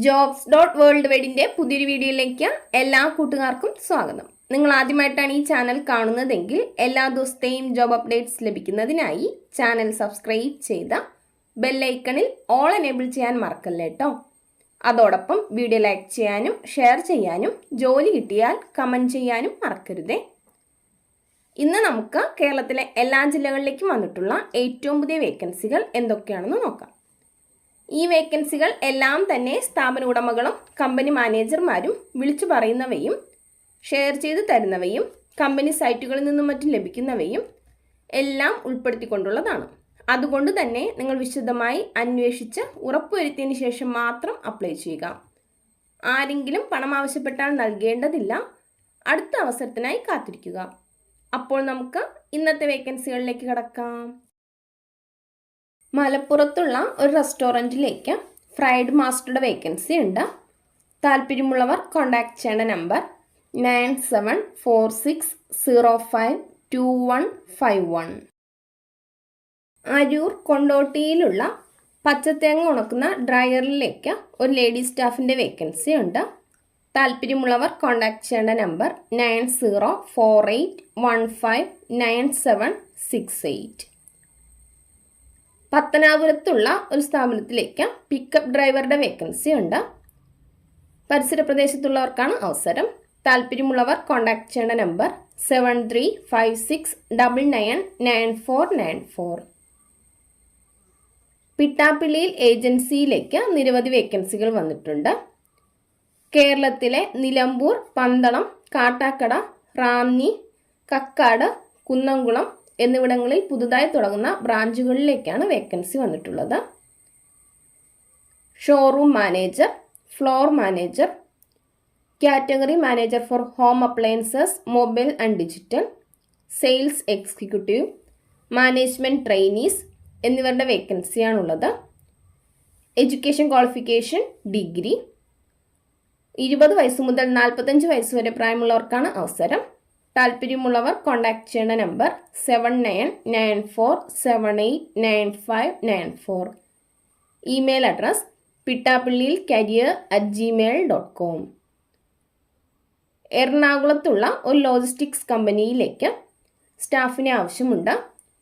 JOBS.WORLDWIDE പുതിയൊരു വീഡിയോയിലേക്ക് എല്ലാ കൂട്ടുകാർക്കും സ്വാഗതം. നിങ്ങൾ ആദ്യമായിട്ടാണ് ഈ ചാനൽ കാണുന്നതെങ്കിൽ എല്ലാ ദിവസത്തെയും ജോബ് അപ്ഡേറ്റ്സ് ലഭിക്കുന്നതിനായി ചാനൽ സബ്സ്ക്രൈബ് ചെയ്ത ബെൽ ഐക്കണിൽ ഓൾ എനേബിൾ ചെയ്യാൻ മറക്കല്ലേ കേട്ടോ. അതോടൊപ്പം വീഡിയോ ലൈക്ക് ചെയ്യാനും ഷെയർ ചെയ്യാനും ജോലി കിട്ടിയാൽ കമൻറ്റ് ചെയ്യാനും മറക്കരുതേ. ഇന്ന് നമുക്ക് കേരളത്തിലെ എല്ലാ ജില്ലകളിലേക്കും വന്നിട്ടുള്ള ഏറ്റവും പുതിയ വേക്കൻസികൾ എന്തൊക്കെയാണെന്ന് നോക്കാം. ഈ വേക്കൻസികൾ എല്ലാം തന്നെ സ്ഥാപന ഉടമകളും കമ്പനി മാനേജർമാരും വിളിച്ചു പറയുന്നവയും ഷെയർ ചെയ്ത് തരുന്നവയും കമ്പനി സൈറ്റുകളിൽ നിന്നും മറ്റും ലഭിക്കുന്നവയും എല്ലാം ഉൾപ്പെടുത്തിക്കൊണ്ടുള്ളതാണ്. അതുകൊണ്ട് തന്നെ നിങ്ങൾ വിശദമായി അന്വേഷിച്ച് ഉറപ്പുവരുത്തിയതിന് ശേഷം മാത്രം അപ്ലൈ ചെയ്യുക. ആരെങ്കിലും പണം ആവശ്യപ്പെട്ടാൽ നൽകേണ്ടതില്ല. അടുത്ത അവസരത്തിനായി കാത്തിരിക്കുക. അപ്പോൾ നമുക്ക് ഇന്നത്തെ വേക്കൻസികളിലേക്ക് കടക്കാം. മലപ്പുറത്തുള്ള ഒരു റെസ്റ്റോറൻറ്റിലേക്ക് ഫ്രൈഡ് മാസ്റ്ററുടെ വേക്കൻസി ഉണ്ട്. താല്പര്യമുള്ളവർ കോൺടാക്ട് ചെയ്യേണ്ട നമ്പർ 9746052151. അരൂർ കൊണ്ടോട്ടിയിലുള്ള പച്ചത്തേങ്ങ ഉണക്കുന്ന ഡ്രയറിലേക്ക് ഒരു ലേഡി സ്റ്റാഫിൻ്റെ വേക്കൻസി ഉണ്ട്. താല്പര്യമുള്ളവർ കോൺടാക്ട് ചെയ്യേണ്ട നമ്പർ 9048159768. പത്തനാപുരത്തുള്ള ഒരു സ്ഥാപനത്തിലേക്ക് പിക്കപ്പ് ഡ്രൈവറുടെ വേക്കൻസി ഉണ്ട്. പരിസര പ്രദേശത്തുള്ളവർക്കാണ് അവസരം. താല്പര്യമുള്ളവർ കോൺടാക്ട് ചെയ്യേണ്ട നമ്പർ 7356999494. പിട്ടാപ്പിള്ളിയിൽ ഏജൻസിയിലേക്ക് നിരവധി വേക്കൻസികൾ വന്നിട്ടുണ്ട്. കേരളത്തിലെ നിലമ്പൂർ, പന്തളം, കാട്ടാക്കട, റാന്നി, കക്കാട്, കുന്നംകുളം എന്നിവിടങ്ങളിൽ പുതുതായി തുടങ്ങുന്ന ബ്രാഞ്ചുകളിലേക്കാണ് വേക്കൻസി വന്നിട്ടുള്ളത്. Showroom manager, floor manager, category manager four home appliances, mobile and digital, sales executive, management trainees എന്നിവരുടെ വേക്കൻസിയാണുള്ളത്. Education qualification degree. 20 വയസ്സ് മുതൽ 45 വയസ്സ് വരെ പ്രായമുള്ളവർക്കാണ് അവസരം. താല്പര്യമുള്ളവർ കോൺടാക്ട് ചെയ്യേണ്ട നമ്പർ 7994789594. Email address pittappillilcareer@gmail.com. എറണാകുളത്തുള്ള ഒരു ലോജിസ്റ്റിക്സ് കമ്പനിയിലേക്ക് സ്റ്റാഫിനെ ആവശ്യമുണ്ട്.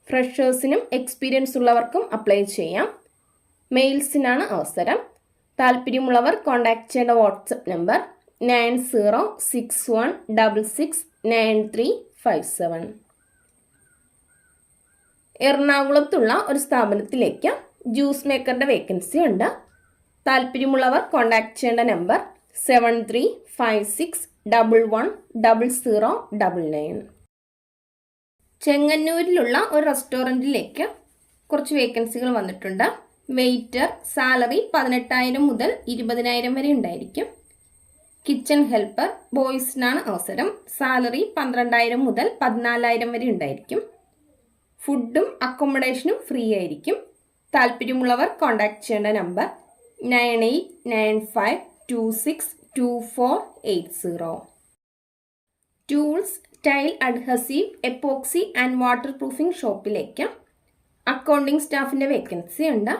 ഫ്രഷേഴ്സിനും എക്സ്പീരിയൻസ് ഉള്ളവർക്കും അപ്ലൈ ചെയ്യാം. മെയിൽസിനാണ് അവസരം. താല്പര്യമുള്ളവർ കോൺടാക്ട് ചെയ്യേണ്ട വാട്സപ്പ് നമ്പർ 9061669357. എറണാകുളത്തുള്ള ഒരു സ്ഥാപനത്തിലേക്ക് ജ്യൂസ് മേക്കറുടെ വേക്കൻസി ഉണ്ട്. താല്പര്യമുള്ളവർ കോൺടാക്ട് ചെയ്യേണ്ട നമ്പർ 7356110099. ചെങ്ങന്നൂരിലുള്ള ഒരു റെസ്റ്റോറൻറ്റിലേക്ക് കുറച്ച് വേക്കൻസികൾ വന്നിട്ടുണ്ട്. വെയിറ്റർ, സാലറി 18,000 മുതൽ 20,000 വരെ ഉണ്ടായിരിക്കും. കിച്ചൺ ഹെൽപ്പർ, ബോയ്സിനാണ് അവസരം. സാലറി 12,000 മുതൽ 14,000 വരെ ഉണ്ടായിരിക്കും. ഫുഡും അക്കോമഡേഷനും ഫ്രീ ആയിരിക്കും. താല്പര്യമുള്ളവർ കോൺടാക്ട് ചെയ്യേണ്ട number 9895262480. Tools, tile adhesive, epoxy and waterproofing ഷോപ്പിലേക്ക് അക്കൗണ്ടിംഗ് സ്റ്റാഫിൻ്റെ വേക്കൻസി ഉണ്ട്.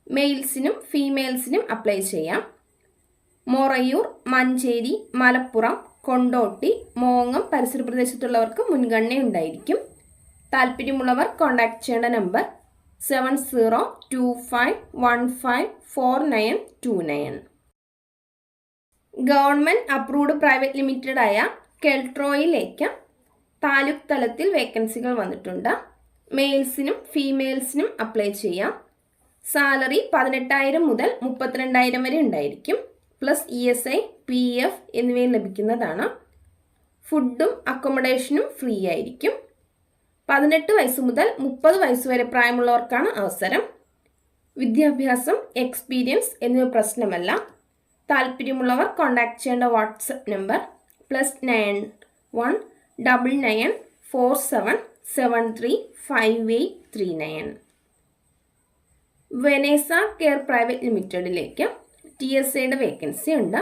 മെയിൽസിനും ഫീമെയിൽസിനും അപ്ലൈ ചെയ്യാം. മൊറയൂർ, മഞ്ചേരി, മലപ്പുറം, കൊണ്ടോട്ടി, മോങ്ങം പരിസര പ്രദേശത്തുള്ളവർക്ക് മുൻഗണന ഉണ്ടായിരിക്കും. താല്പര്യമുള്ളവർ കോൺടാക്ട് ചെയ്യേണ്ട number 7025154929. Government approved private limited ആയ കെൽട്രോയിലേക്ക് താലൂക്ക് തലത്തിൽ വേക്കൻസികൾ വന്നിട്ടുണ്ട്. മെയിൽസിനും ഫീമെയിൽസിനും അപ്ലൈ ചെയ്യാം. സാലറി 18,000 മുതൽ 32,000 വരെ ഉണ്ടായിരിക്കും. പ്ലസ് ESI, PF എന്നിവയും ലഭിക്കുന്നതാണ്. ഫുഡും അക്കോമഡേഷനും ഫ്രീ ആയിരിക്കും. 18 വയസ്സ് മുതൽ 30 വയസ്സ് വരെ പ്രായമുള്ളവർക്കാണ് അവസരം. വിദ്യാഭ്യാസം, എക്സ്പീരിയൻസ് എന്നിവ പ്രശ്നമല്ല. താല്പര്യമുള്ളവർ കോൺടാക്ട് ചെയ്യേണ്ട WhatsApp number +919947735839. Vanessa care private ലിമിറ്റഡിലേക്ക് TSAയുടെ വേക്കൻസി ഉണ്ട്.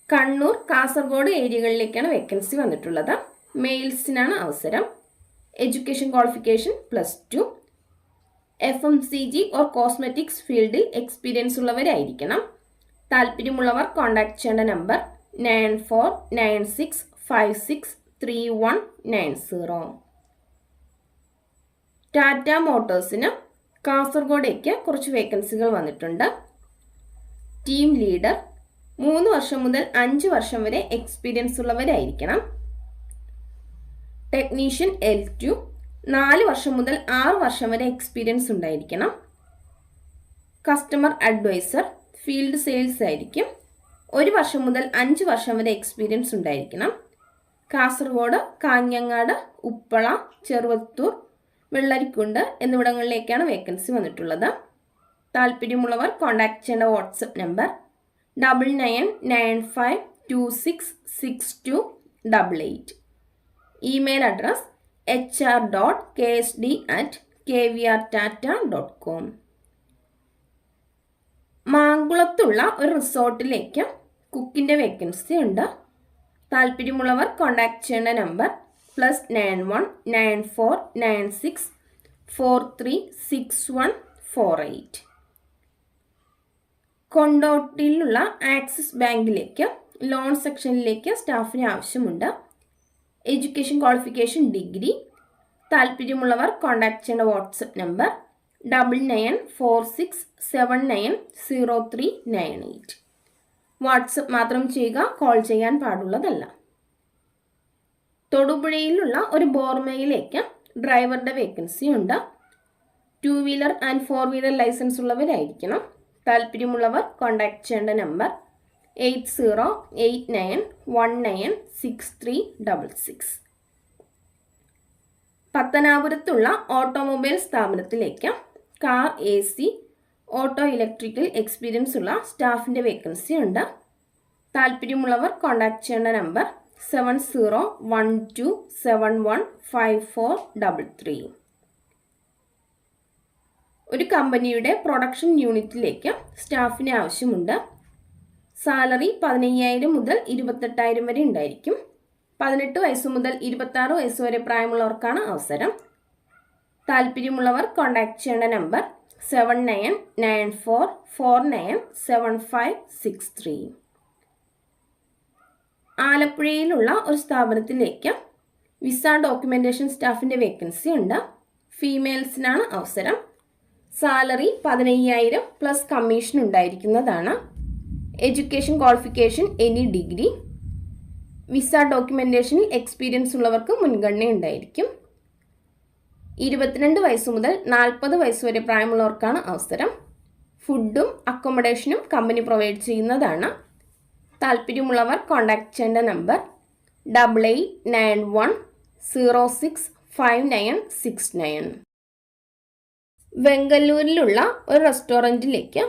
കണ്ണൂർ, കാസർഗോഡ് ഏരിയകളിലേക്കാണ് വേക്കൻസി വന്നിട്ടുള്ളത്. മെയിൽസിനാണ് അവസരം. Education qualification +2. FMCG or cosmetics ഫീൽഡിൽ എക്സ്പീരിയൻസ് ഉള്ളവരായിരിക്കണം. താല്പര്യമുള്ളവർ കോൺടാക്ട് ചെയ്യേണ്ട നമ്പർ 9496563190. ടാറ്റ മോട്ടോഴ്സിന് കാസർഗോഡേക്ക് കുറച്ച് വേക്കൻസികൾ വന്നിട്ടുണ്ട്. ടീം ലീഡർ 3 വർഷം മുതൽ 5 വർഷം വരെ എക്സ്പീരിയൻസ് ഉള്ളവരായിരിക്കണം. ടെക്നീഷ്യൻ L2 4 വർഷം മുതൽ 6 വർഷം വരെ എക്സ്പീരിയൻസ് ഉണ്ടായിരിക്കണം. കസ്റ്റമർ അഡ്വൈസർ ഫീൽഡ് സെയിൽസ് ആയിരിക്കും. 1 വർഷം മുതൽ 5 വർഷം വരെ എക്സ്പീരിയൻസ് ഉണ്ടായിരിക്കണം. കാസർഗോഡ്, കാഞ്ഞങ്ങാട്, ഉപ്പള, ചെറുവത്തൂർ, വെള്ളരിക്കുണ്ട് എന്നിവിടങ്ങളിലേക്കാണ് വേക്കൻസി വന്നിട്ടുള്ളത്. താല്പര്യമുള്ളവർ കോൺടാക്ട് ചെയ്യേണ്ട WhatsApp number 9995266288. Email address hr.ksd@kvrtata.com. മാങ്കുളത്തുള്ള ഒരു റിസോർട്ടിലേക്ക് കുക്കിൻ്റെ വേക്കൻസി ഉണ്ട്. താല്പര്യമുള്ളവർ കോൺടാക്ട് ചെയ്യേണ്ട നമ്പർ +919496436148. കൊണ്ടോട്ടിയിലുള്ള ആക്സിസ് ബാങ്കിലേക്ക് ലോൺ സെക്ഷനിലേക്ക് സ്റ്റാഫിന് ആവശ്യമുണ്ട്. Education qualification degree. താല്പര്യമുള്ളവർ കോൺടാക്ട് ചെയ്യേണ്ട വാട്സപ്പ് നമ്പർ 9946790398. വാട്സപ്പ് മാത്രം ചെയ്യുക, കോൾ ചെയ്യാൻ പാടുള്ളതല്ല. തൊടുപുഴയിലുള്ള ഒരു ബോർമയിലേക്ക് ഡ്രൈവറുടെ വേക്കൻസി ഉണ്ട്. 2 വീലർ ആൻഡ് 4 വീലർ ലൈസൻസ് ഉള്ളവരായിരിക്കണം. താല്പര്യമുള്ളവർ കോൺടാക്ട് ചെയ്യേണ്ട നമ്പർ 8089196366. പത്തനാപുരത്തുള്ള ഓട്ടോമൊബൈൽ സ്ഥാപനത്തിലേക്ക് car AC, auto electrical experience ഉള്ള സ്റ്റാഫിൻ്റെ വേക്കൻസി ഉണ്ട്. താല്പര്യമുള്ളവർ കോൺടാക്ട് ചെയ്യേണ്ട നമ്പർ 7012715433. ഒരു കമ്പനിയുടെ പ്രൊഡക്ഷൻ യൂണിറ്റിലേക്ക് സ്റ്റാഫിന് ആവശ്യമുണ്ട്. സാലറി 15,000 മുതൽ 28,000 വരെ ഉണ്ടായിരിക്കും. 18 വയസ്സ് മുതൽ 26 വയസ്സ് വരെ പ്രായമുള്ളവർക്കാണ് അവസരം. താല്പര്യമുള്ളവർ കോൺടാക്ട് ചെയ്യേണ്ട നമ്പർ 7994497563. ആലപ്പുഴയിലുള്ള ഒരു സ്ഥാപനത്തിലേക്ക് വിസ ഡോക്യുമെൻറ്റേഷൻ സ്റ്റാഫിൻ്റെ വേക്കൻസി ഉണ്ട്. ഫീമെയിൽസിനാണ് അവസരം. സാലറി 15,000 പ്ലസ് കമ്മീഷൻ ഉണ്ടായിരിക്കുന്നതാണ്. Education qualification any degree. Visa ഡോക്യുമെൻറ്റേഷനിൽ എക്സ്പീരിയൻസ് ഉള്ളവർക്ക് മുൻഗണന ഉണ്ടായിരിക്കും. 22 വയസ്സ് മുതൽ 40 വയസ്സ് വരെ പ്രായമുള്ളവർക്കാണ് അവസരം. ഫുഡും അക്കോമഡേഷനും കമ്പനി പ്രൊവൈഡ് ചെയ്യുന്നതാണ്. താല്പര്യമുള്ളവർ കോൺടാക്ട് ചെയ്യേണ്ട നമ്പർ 8891065969. വെങ്കല്ലൂരിലുള്ള ഒരു റെസ്റ്റോറൻറ്റിലേക്ക്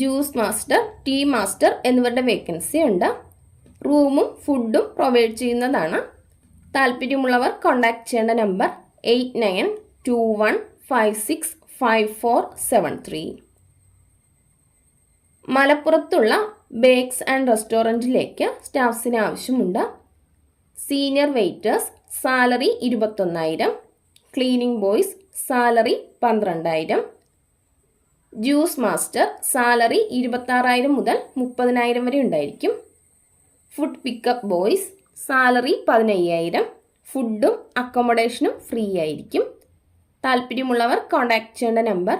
ജ്യൂസ് മാസ്റ്റർ, ടീ മാസ്റ്റർ എന്നിവരുടെ വേക്കൻസി ഉണ്ട്. റൂമും ഫുഡും പ്രൊവൈഡ് ചെയ്യുന്നതാണ്. താല്പര്യമുള്ളവർ കോൺടാക്ട് ചെയ്യേണ്ട നമ്പർ 8921565473. മലപ്പുറത്തുള്ള ബേക്സ് ആൻഡ് റെസ്റ്റോറൻറ്റിലേക്ക് സ്റ്റാഫ്സിന് ആവശ്യമുണ്ട്. Senior waiters salary 21,000. Cleaning boys salary 12,000. Juice master salary 26,000 മുതൽ 30,000 വരെ ഉണ്ടായിരിക്കും. Food pickup boys salary 15,000. ഫുഡും അക്കോമഡേഷനും ഫ്രീ ആയിരിക്കും. താല്പര്യമുള്ളവർ കോൺടാക്ട് ചെയ്യേണ്ട നമ്പർ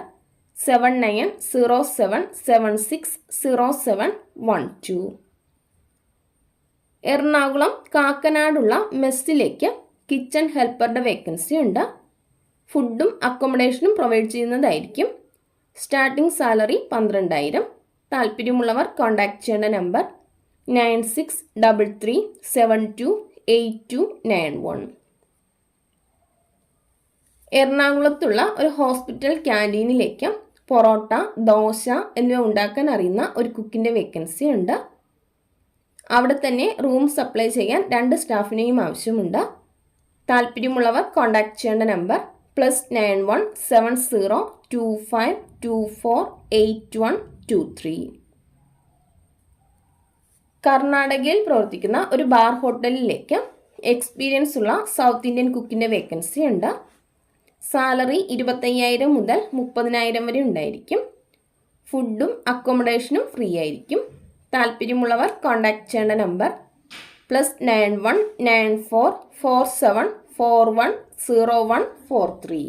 7907760712. എറണാകുളം കാക്കനാടുള്ള മെസ്സിലേക്ക് കിച്ചൺ ഹെൽപ്പറുടെ വേക്കൻസി ഉണ്ട്. ഫുഡും അക്കോമഡേഷനും പ്രൊവൈഡ് ചെയ്യുന്നതായിരിക്കും. Starting salary 12,000. താല്പര്യമുള്ളവർ കോൺടാക്ട് ചെയ്യേണ്ട നമ്പർ 9633728291. എറണാകുളത്തുള്ള ഒരു ഹോസ്പിറ്റൽ ക്യാൻറ്റീനിലേക്ക് പൊറോട്ട, ദോശ എന്നിവ ഉണ്ടാക്കാൻ അറിയുന്ന ഒരു കുക്കിൻ്റെ വേക്കൻസി ഉണ്ട്. അവിടെ തന്നെ റൂം സപ്ലൈ ചെയ്യാൻ 2 സ്റ്റാഫിനെയും ആവശ്യമുണ്ട്. താല്പര്യമുള്ളവർ കോൺടാക്ട് ചെയ്യേണ്ട നമ്പർ +917025248123. കർണാടകയിൽ പ്രവർത്തിക്കുന്ന ഒരു ബാർ ഹോട്ടലിലേക്ക് എക്സ്പീരിയൻസ് ഉള്ള സൗത്ത് ഇന്ത്യൻ കുക്കിൻ്റെ വേക്കൻസി ഉണ്ട്. സാലറി 25,000 മുതൽ 30,000 വരെ ഉണ്ടായിരിക്കും. ഫുഡും അക്കോമഡേഷനും ഫ്രീ ആയിരിക്കും. താല്പര്യമുള്ളവർ കോൺടാക്ട് ചെയ്യേണ്ട നമ്പർ +919447410143.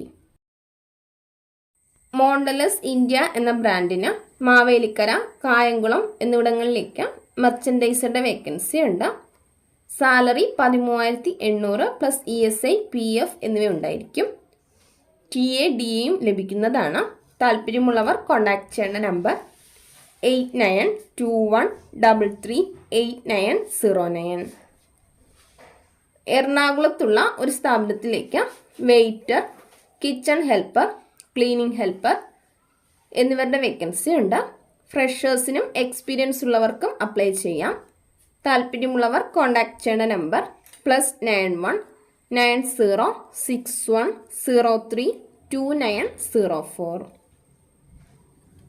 മോണ്ടലസ് ഇന്ത്യ എന്ന ബ്രാൻഡിന് മാവേലിക്കര, കായംകുളം എന്നിവിടങ്ങളിലേക്ക് മെർച്ചൻഡൈസറുടെ വേക്കൻസി ഉണ്ട്. സാലറി 13,800 പ്ലസ് ESI, PF എന്നിവ ഉണ്ടായിരിക്കും. TA, DAയും ലഭിക്കുന്നതാണ്. താല്പര്യമുള്ളവർ കോൺടാക്ട് ചെയ്യേണ്ട നമ്പർ 8921338909. എറണാകുളത്തുള്ള ഒരു സ്ഥാപനത്തിലേക്ക് waiter, kitchen helper, cleaning helper എന്നിവരുടെ വേക്കൻസി ഉണ്ട്. ഫ്രഷേഴ്സിനും എക്സ്പീരിയൻസ് ഉള്ളവർക്കും അപ്ലൈ ചെയ്യാം. താല്പര്യമുള്ളവർ കോൺടാക്ട് ചെയ്യേണ്ട നമ്പർ +919061032904.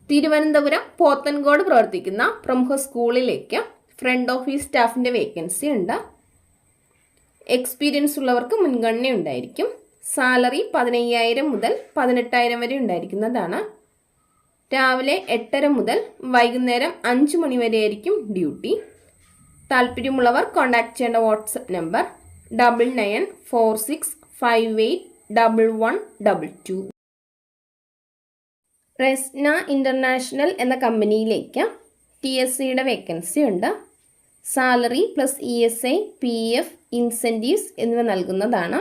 തിരുവനന്തപുരം പോത്തൻകോട് പ്രവർത്തിക്കുന്ന പ്രമുഖ സ്കൂളിലേക്ക് ഫ്രണ്ട് ഓഫീസ് സ്റ്റാഫിൻ്റെ വേക്കൻസി ഉണ്ട്. എക്സ്പീരിയൻസ് ഉള്ളവർക്ക് മുൻഗണന ഉണ്ടായിരിക്കും. സാലറി 15,000 മുതൽ 18,000 വരെ ഉണ്ടായിരിക്കുന്നതാണ്. രാവിലെ 8:30 മുതൽ വൈകുന്നേരം 5 മണി വരെ ആയിരിക്കും ഡ്യൂട്ടി. താല്പര്യമുള്ളവർ കോൺടാക്ട് ചെയ്യേണ്ട വാട്സപ്പ് നമ്പർ 9946581122. റെസ്ന ഇൻ്റർനാഷണൽ എന്ന കമ്പനിയിലേക്ക് TSCയുടെ വേക്കൻസി ഉണ്ട്. Salary plus ESI, PF, incentives എന്നിവ നൽകുന്നതാണ്.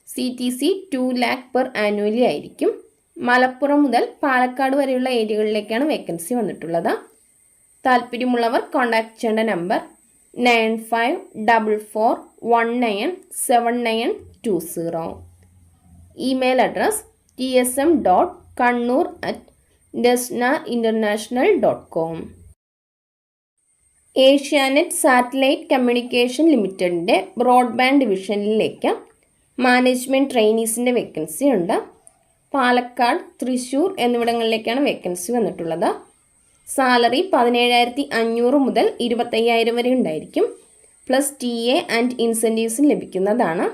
CTC 2 lakh per annually ആയിരിക്കും. മലപ്പുറം മുതൽ പാലക്കാട് വരെയുള്ള ഏരിയകളിലേക്കാണ് വേക്കൻസി വന്നിട്ടുള്ളത്. താല്പര്യമുള്ളവർ കോൺടാക്ട് ചെയ്യേണ്ട number 9544197920. Email address tsm.kannur@desnainternational.com. Asianet satellite communication ലിമിറ്റഡിൻ്റെ ബ്രോഡ്ബാൻഡ് ഡിവിഷനിലേക്ക് മാനേജ്മെൻറ്റ് ട്രെയിനീസിൻ്റെ വേക്കൻസി ഉണ്ട്. പാലക്കാട്, തൃശ്ശൂർ എന്നിവിടങ്ങളിലേക്കാണ് വേക്കൻസി വന്നിട്ടുള്ളത്. സാലറി 17,500 മുതൽ 25,000 വരെ ഉണ്ടായിരിക്കും. പ്ലസ് TA ആൻഡ് ഇൻസെൻറ്റീവ്സും ലഭിക്കുന്നതാണ്.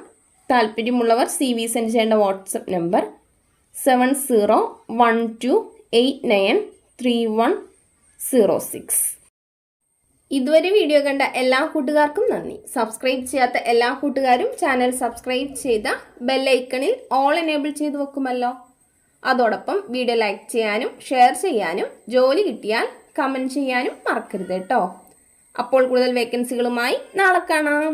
താല്പര്യമുള്ളവർ CV സെൻഡ് ചെയ്യേണ്ട വാട്സപ്പ് നമ്പർ 7012893106. ഇതുവരെ വീഡിയോ കണ്ട എല്ലാ കൂട്ടുകാർക്കും നന്ദി. സബ്സ്ക്രൈബ് ചെയ്യാത്ത എല്ലാ കൂട്ടുകാരും ചാനൽ സബ്സ്ക്രൈബ് ചെയ്ത ബെല്ലൈക്കണിൽ ഓൾ എനേബിൾ ചെയ്ത് വെക്കുമല്ലോ. അതോടൊപ്പം വീഡിയോ ലൈക്ക് ചെയ്യാനും ഷെയർ ചെയ്യാനും ജോലി കിട്ടിയാൽ കമൻറ്റ് ചെയ്യാനും മറക്കരുത് കേട്ടോ. അപ്പോൾ കൂടുതൽ വേക്കൻസികളുമായി നാളെ കാണാം.